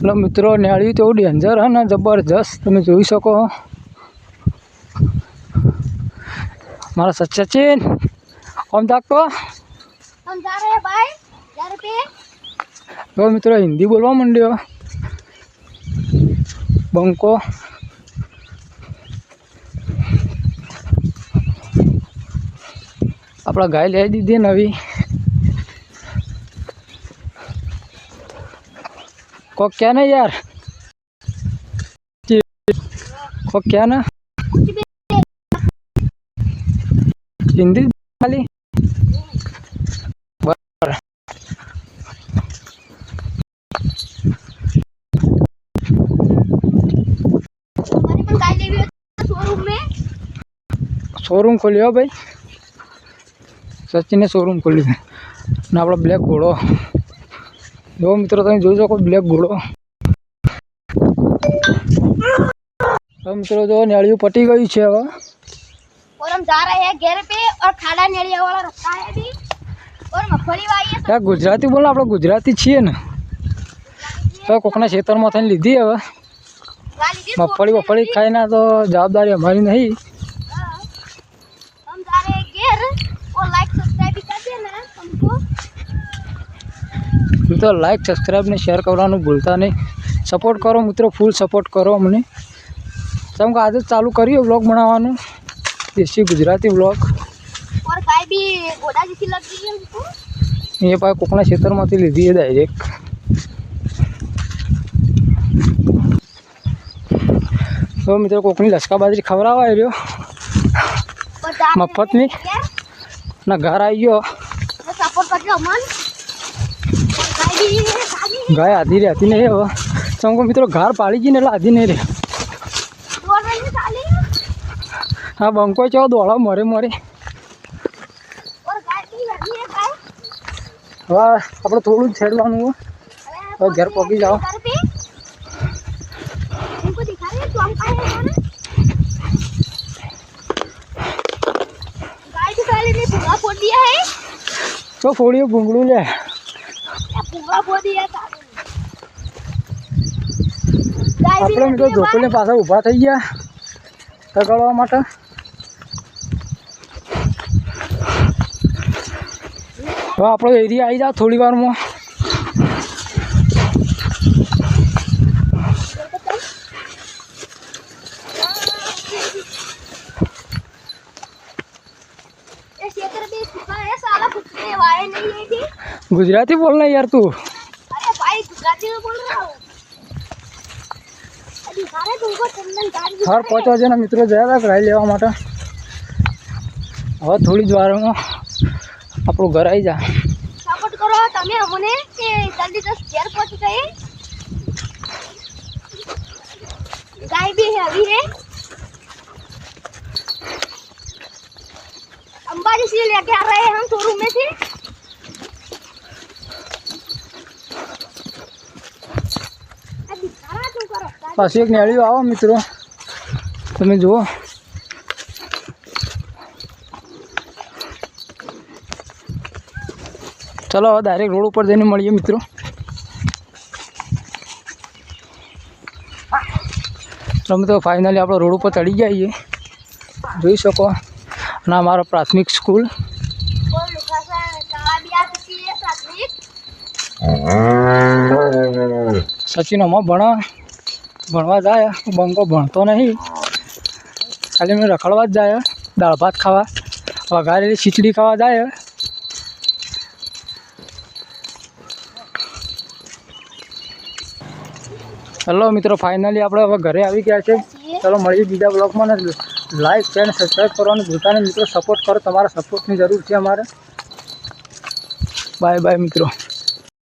Hello मित्रों, न्याड़ी तो danger है ना, जबरदस्त તમે જોઈ શકો। मारा सचिन हम तक तो हम जा रहे हैं भाई घर पे। तो मित्रों हिंदी बोलवा मंडियो बंको। अपना गाय ले दीदी नवी को क्या ना यार, को क्या ना हिंदी खाली शोरूम खोलियो भाई। सचिन ने शोरूम खोली है ना अपना ब्लैक घोड़ो जो मित्रों तुम જોઈ શકો ब्लैक घोड़ो। तो मित्रों जो नेड़ियों पटी गई है अब और हम जा रहे हैं घर पे और खाड़ा नेड़िया वाला रखा है अभी और मगफली वाली है। यार गुजराती बोलना, આપણે ગુજરાતી છીએ ને તો કોકના ખેતરમાં થઈને લીધી હવે મગફળી બફળી ખાઈ ના તો જવાબદારી અમારી નહીં। हम जा रहे हैं घर और लाइक सब्सक्राइब भी कर देना हमको। तो लाइक सब्सक्राइब ने शेयर करवाना भूलता नहीं। सपोर्ट करो मित्रों, फूल सपोर्ट करो अमने। सब आज चालू करिए व्लॉग बनावानो, देसी गुजराती व्लॉग। और गाय भी घोड़ा जैसी लग रही है हमको। ये पाए कोकना क्षेत्र में लीधी है डायरेक्ट। तो मित्रों कोकनी लसका बाजरी खवरावा रह्यो मफत में ना घर आई गयो। सपोर्ट कर दो मन। गाय आधी रहती नहीं है सबको मित्रों, घर पाड़ी जी ने आधी नहीं रहे। हाँ बंको चो दौड़ा मरे मरे हाँ अपने थोड़ू छेड़वानु और घर पगी जाओ। तो फोड़ियो भूंगड़ू ले આપણે મિત્રો ઢોકળીને પાછા ઊભા થઈ ગયા તગાડવા માટે। હવે આપણો એરિયા આવી જાવ થોડી વારમાં। गुजराती बोलना यार तू। अरे भाई गुजराती में बोल रहा हूँ। हर 5 जना मित्रों जया था कराई लेवा माटे। હવે થોડી જ વારમાં આપણું ઘર આવી જા। સપોર્ટ કરો તમે અમને કે જલ્દી 10 ઘેર પહોંચી ગઈ। गाय भी है अभी है अंबाजी से लेके आ रहे हैं हम शोरूम में से। पास एक नेड़ी आओ मित्रों તમે જુઓ। चलो डायरेक्ट रोड पर जઈને મળીએ मित्रों। તમે તો ફાઇનલી આપણે રોડ ઉપર ચડી ગયા છીએ જોઈ શકો। અને અમારો પ્રાથમિક સ્કૂલ સચિન અમે ભણવા જાય। બંકો ભણતો નહીં, ખાલી મેં રખડવા જ જાય, દાળ ભાત ખાવા, વઘારેલી ખીચડી ખાવા જાય। चलो मित्रों फाइनली આપણે હવે ઘરે આવી ગયા છે। चलो મળીએ બીજા બ્લોગમાં। ને લાઈક શેર સબસ્ક્રાઈબ કરવાનું ભૂલતા નહીં मित्रों। સપોર્ટ કરો, તમારા સપોર્ટની જરૂર છે અમારે। બાય બાય मित्रों।